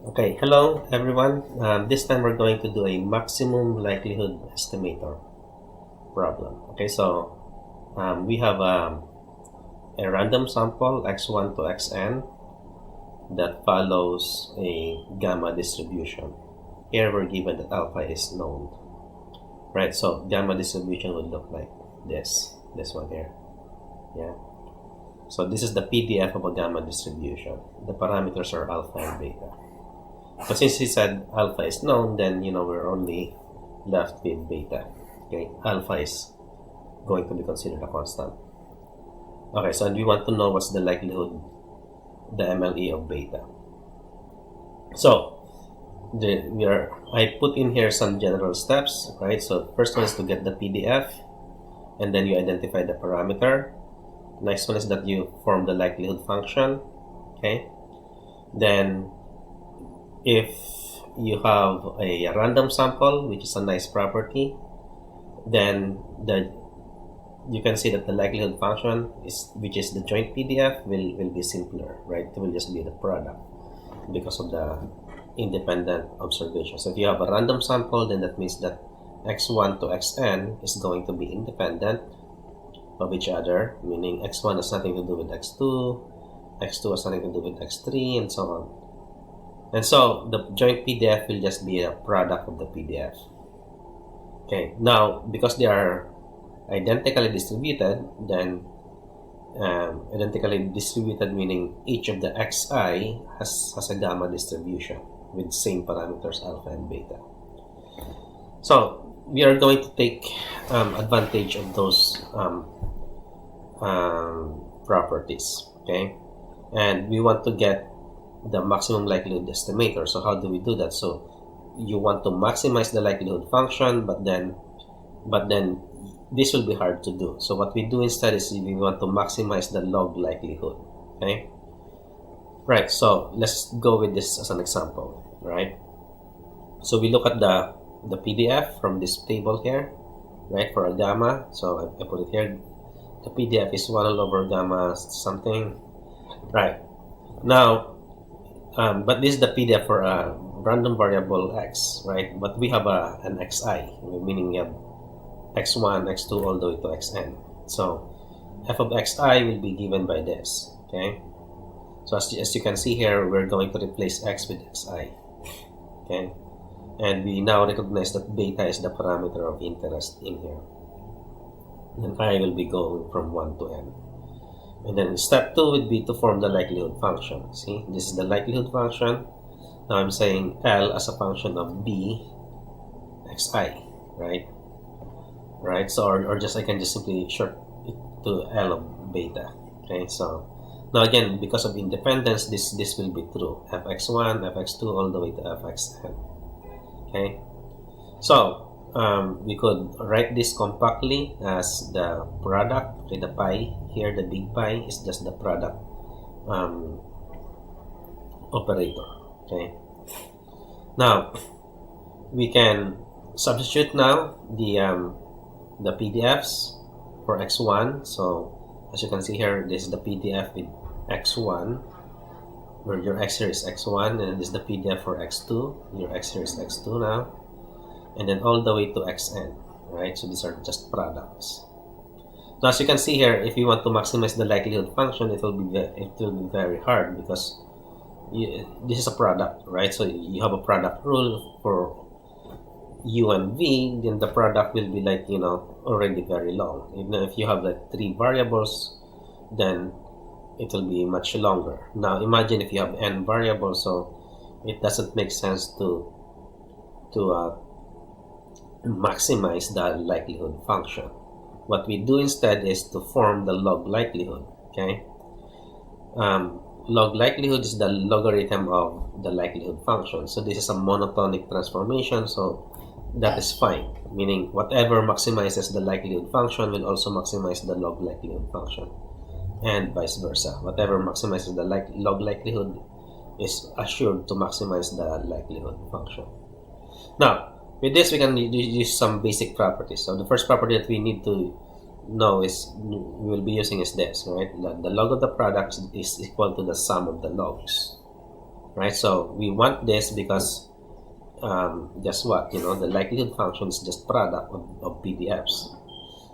Okay, hello everyone. This time we're going to do a maximum likelihood estimator problem. Okay, so we have a random sample x1 to xn that follows a gamma distribution. Here we're given that alpha is known, right? So gamma distribution would look like this one here. Yeah. So this is the PDF of a gamma distribution. The parameters are alpha and beta. But since he said alpha is known, then we're only left with beta. Okay, alpha is going to be considered a constant. Okay, so we want to know what's the likelihood, the MLE of beta. So I put in here some general steps, right? So first one is to get the PDF, and then you identify the parameter. Next one is that you form the likelihood function. Okay, then if you have a random sample, which is a nice property, then you can see that the likelihood function which is the joint PDF will be simpler, right? It will just be the product because of the independent observation. So if you have a random sample, then that means that x1 to xn is going to be independent of each other, meaning x1 has nothing to do with x2, x2 has nothing to do with x3, and so on. And so the joint PDF will just be a product of the PDF. Okay, now because they are identically distributed, then identically distributed meaning each of the xi has a gamma distribution with same parameters alpha and beta. So we are going to take advantage of those properties, okay? And we want to get the maximum likelihood estimator. So how do we do that? So you want to maximize the likelihood function, but then this will be hard to do. So what we do instead is we want to maximize the log likelihood. Okay, right? So let's go with this as an example, right? So we look at the PDF from this table here, right, for a gamma. So I put it here. The PDF is 1 over gamma something, right? Now but this is the PDF for a random variable x, right? But we have an xi, meaning we have x1, x2 all the way to xn. So f of xi will be given by this, okay? So as you can see here, we're going to replace x with xi, okay? And we now recognize that beta is the parameter of interest in here. And I will be going from 1 to n. And then step 2 would be to form the likelihood function. See, this is the likelihood function. Now I'm saying L as a function of B xi, right? Right, so or just I can just simply short it to L of beta. Okay, so now again, because of independence, this will be true. fx1, fx2 all the way to fxn. Okay, so we could write this compactly as the product. Okay, the pi here, the big pi is just the product operator. Okay, now we can substitute now the PDFs for x1. So as you can see here, this is the PDF with x1, where your x here is x1, and this is the PDF for x2. Your x here is x2 now, and then all the way to xn, right? So these are just products. Now as you can see here, if you want to maximize the likelihood function, it will be very hard because this is a product, right? So you have a product rule for u and v, then the product will be like already very long. Even if you have like 3 variables, then it will be much longer. Now imagine if you have n variables, so it doesn't make sense to maximize the likelihood function. What we do instead is to form the log likelihood. Okay, log likelihood is the logarithm of the likelihood function. So this is a monotonic transformation, so that is fine, meaning whatever maximizes the likelihood function will also maximize the log likelihood function, and vice versa. Whatever maximizes the log likelihood is assured to maximize the likelihood function. Now with this, we can use some basic properties. So the first property that we need to know is we will be using is this, right? The log of the product is equal to the sum of the logs, right? So we want this because guess what? You know, the likelihood function is just product of PDFs.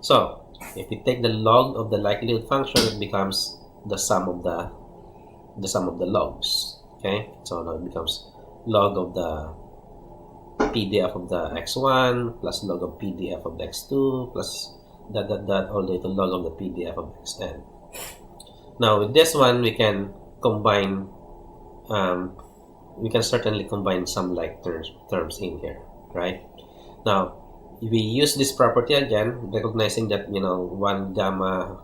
So if we take the log of the likelihood function, it becomes the sum of the logs. Okay, so now it becomes log of the PDF of the x1 plus log of PDF of the x2 plus that all the way to log of the PDF of xn. Now with this one, we can combine. We can certainly combine some like terms in here, right? Now we use this property again, recognizing that, you know, 1 gamma,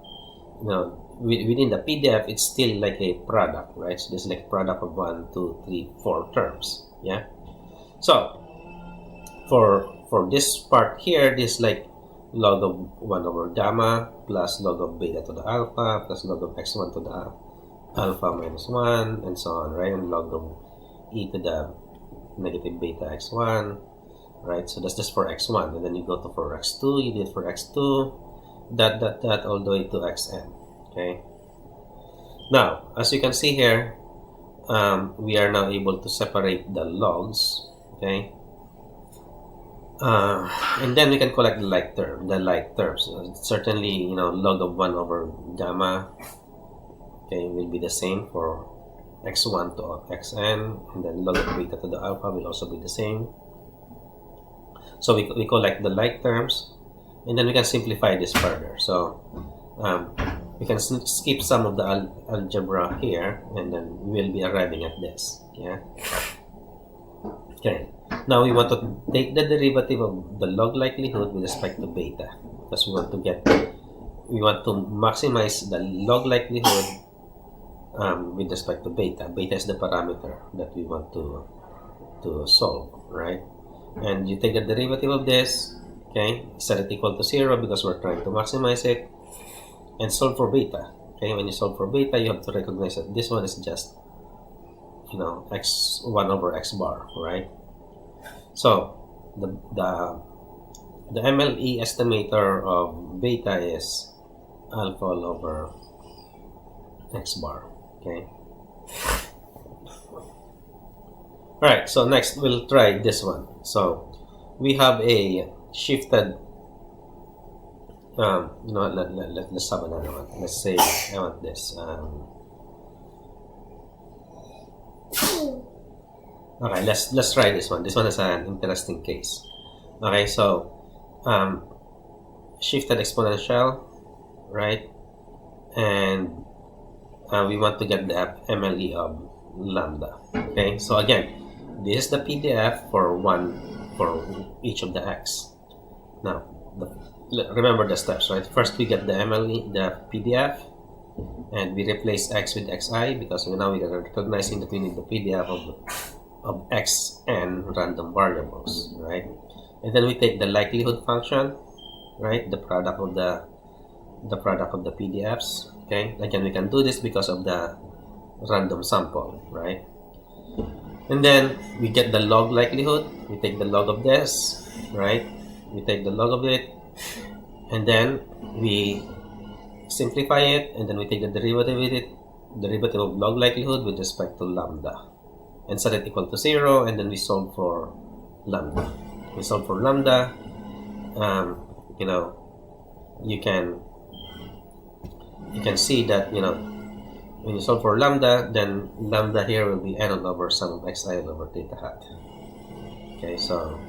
you know, within the PDF, it's still like a product, right? So this is like product of 1, 2, 3, 4 terms. Yeah. So for this part here, this is like log of 1 over gamma plus log of beta to the alpha plus log of x1 to the alpha minus 1 and so on, right? And log of e to the negative beta x1, right? So that's just for x1, and then you go to for x2, you did for x2, that all the way to xn. Okay. Now, as you can see here, we are now able to separate the logs. Okay. And then we can collect the like terms. Certainly, you know, log of 1 over gamma, okay, will be the same for x1 to xn, and then log of beta to the alpha will also be the same. So we collect the like terms, and then we can simplify this further. So we can skip some of the algebra here, and then we will be arriving at this. Yeah. Okay. Now we want to take the derivative of the log likelihood with respect to beta, because we want to maximize the log likelihood with respect to beta. Beta is the parameter that we want to solve, right? And you take the derivative of this, okay, set it equal to 0 because we're trying to maximize it, and solve for beta. Okay, when you solve for beta, you have to recognize that this one is just, you know, x1 over x bar, right? So the MLE estimator of beta is alpha all over x bar. Okay. Alright, so next we'll try this one. So we have a shifted, you know, let's have another one. Let's say I want this. Okay, let's try this one. This one is an interesting case. Okay, so shifted exponential, right? And we want to get the MLE of lambda. Okay, so again, this is the PDF for each of the x. Now, remember the steps, right? First, we get the MLE, the PDF, and we replace x with xi because now we are recognizing that we need the PDF of xn random variables, right? And then we take the likelihood function, right? The product of the PDFs. Okay, again, we can do this because of the random sample, right? And then we get the log likelihood. We take the log of this, right? We take the log of it, and then we simplify it, and then we take the derivative of log likelihood with respect to lambda, and set it equal to 0, and then we solve for lambda. We solve for lambda. You know, you can see that, you know, when you solve for lambda, then lambda here will be n over sum of xi over theta hat. Okay, so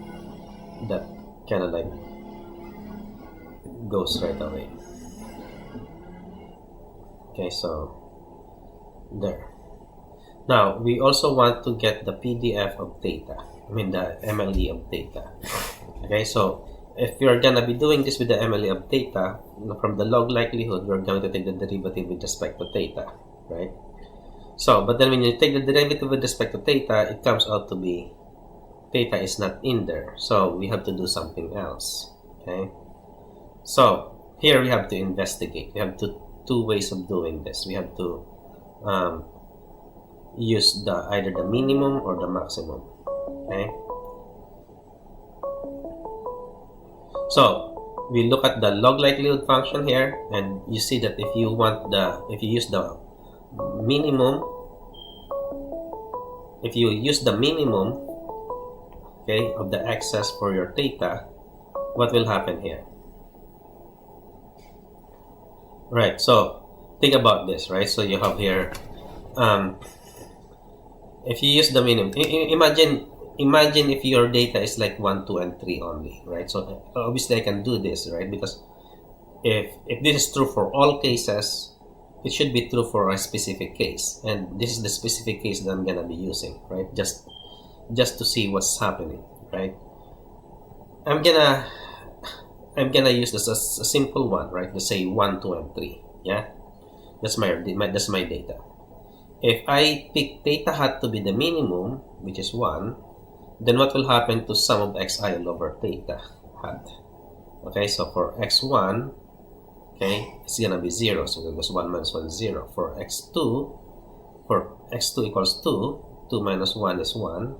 that kind of like goes right away. Okay, so there. Now we also want to get the PDF of theta. I mean the MLE of theta. Okay, so if you're gonna be doing this with the MLE of theta, from the log likelihood, we're going to take the derivative with respect to theta, right? So, but then when you take the derivative with respect to theta, it comes out to be theta is not in there. So we have to do something else. Okay. So here we have to investigate. We have two ways of doing this. We have to use either the minimum or the maximum. Okay. So we look at the log likelihood function here, and you see that if you use the minimum, if you use the minimum, okay, of the excess for your theta, what will happen here? Right, so think about this, right? So you have here, if you use the minimum, imagine if your data is like 1, 2, and 3 only, right? So obviously I can do this, right? Because if this is true for all cases, it should be true for a specific case, and this is the specific case that I'm gonna be using, right? Just to see what's happening, right? I'm gonna use this as a simple one, right? Let's say 1, 2, and 3. Yeah, that's my data. If I pick theta hat to be the minimum, which is 1, then what will happen to sum of xi all over theta hat? Okay, so for x1, okay, it's gonna be 0, so it goes 1 minus 1 is 0. For x2 equals 2, 2 minus 1 is 1,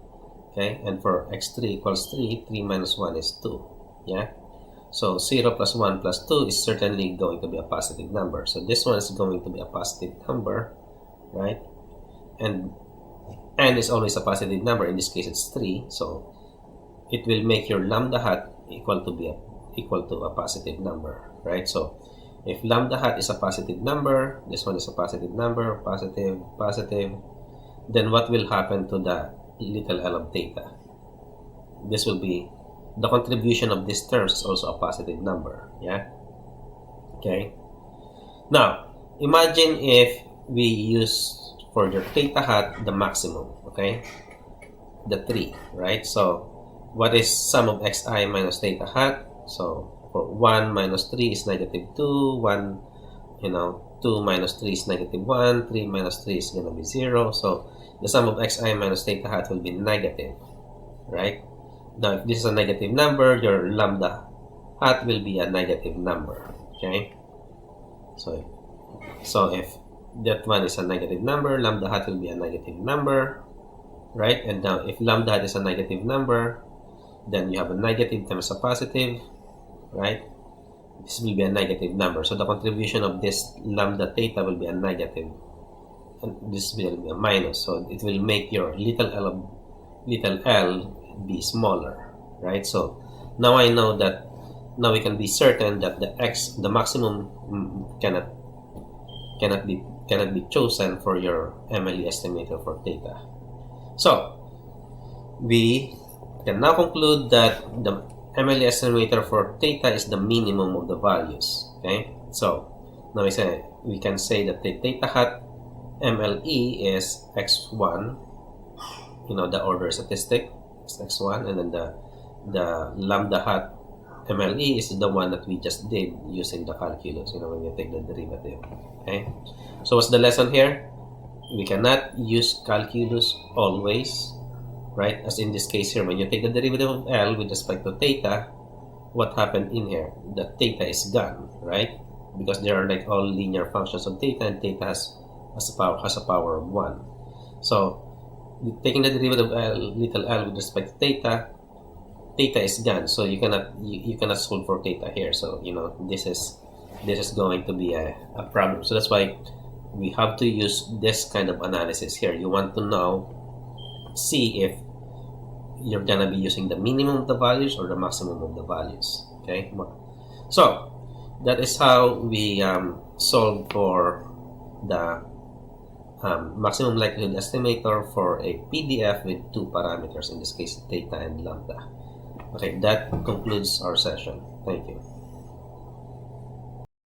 okay, and for x3 equals 3, 3 minus 1 is 2, yeah? So 0 plus 1 plus 2 is certainly going to be a positive number. So this one is going to be a positive number, right? And n is always a positive number. In this case, it's 3. So it will make your lambda hat equal to a positive number, right? So if lambda hat is a positive number, this one is a positive number, positive, positive, then what will happen to the little l of theta? This will be the contribution of these terms is also a positive number, yeah? Okay. Now, imagine if we use for your theta hat the maximum, okay? The 3, right? So, what is sum of xi minus theta hat? So, for 1 minus 3 is negative 2, 2 minus 3 is negative 1, 3 minus 3 is going to be 0. So, the sum of xi minus theta hat will be negative, right? Now, if this is a negative number, your lambda hat will be a negative number, okay? So if that one is a negative number, lambda hat will be a negative number, right? And now, if lambda hat is a negative number, then you have a negative times a positive, right? This will be a negative number. So the contribution of this lambda theta will be a negative, and this will be a minus. So it will make your little l be smaller, right? So now I know that, now we can be certain that the maximum cannot be chosen for your MLE estimator for theta. So we can now conclude that the MLE estimator for theta is the minimum of the values, okay? So now we can say that the theta hat MLE is x1, the order statistic is x1, and then the lambda hat MLE is the one that we just did using the calculus, when you take the derivative, okay? So what's the lesson here? We cannot use calculus always, right? As in this case here, when you take the derivative of L with respect to theta, what happened in here? The theta is gone, right? Because they are like all linear functions of theta, and theta has a power of 1. So taking the derivative of little l with respect to theta is gone. So you cannot solve for theta here. So this is going to be a problem. So that's why we have to use this kind of analysis here. You want to now see if you're gonna be using the minimum of the values or the maximum of the values, okay? So that is how we solve for the maximum likelihood estimator for a PDF with 2 parameters, in this case theta and lambda. Okay, that concludes our session. Thank you.